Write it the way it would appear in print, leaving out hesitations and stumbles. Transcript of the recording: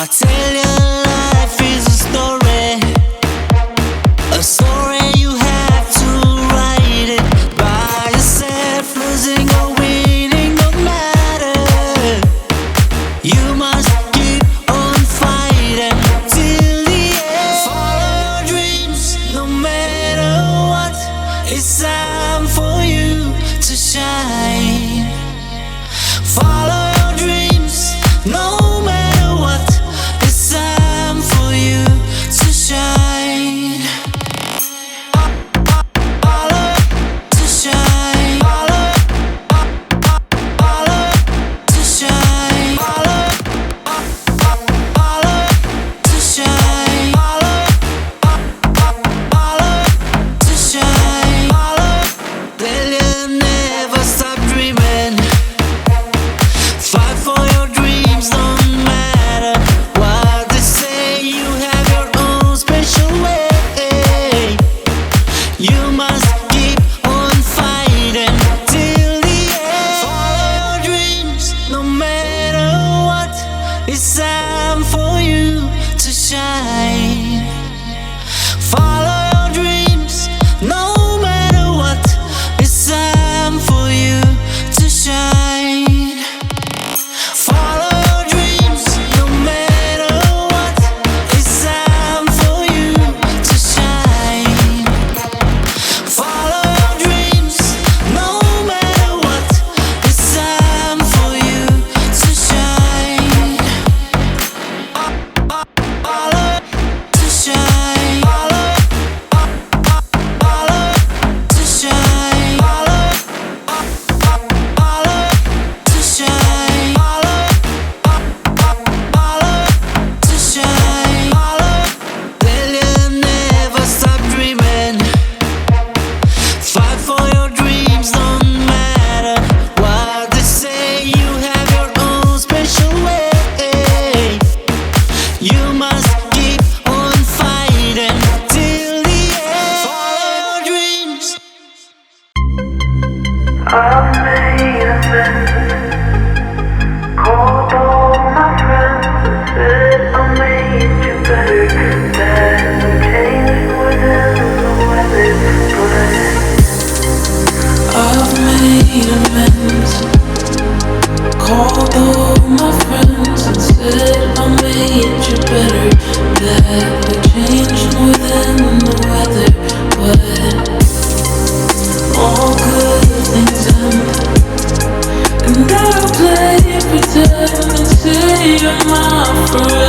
I tell you, life is a story you have to write it by yourself, losing or winning no matter. You must keep on fighting till the end. Follow your dreams, no matter what. It's time for you to shine. Follow your dreams, no matter what. It's time for you to shine. Follow to shine. Follow to shine. Follow to shine. Follow to shine. Tell you never stop dreaming. Fight for your dreams, don't matter what they say. You have your own special way. You must keep on fighting till the end. Follow your dreams, no matter what. It's time for you to shine. Follow your dreams, no matter what. It's time for you to shine. Follow your dreams, no matter what. It's time for you to shine. Follow your dreams, no matter what. It's time for you to shine. Follow to shine. Follow to shine. Follow to shine. To shine. Tell you never stop dreaming. Fight for your dreams, don't matter what they say. You have your own special way. You must keep on fighting till the end. Follow your dreams. I've made amends, called all my friends and said I made you better. That we changed within the weather, but I've made amends, called all my friends and said I made you better. That we changed more than the weather, but all good things end. And I'll play pretend and say you're my friend.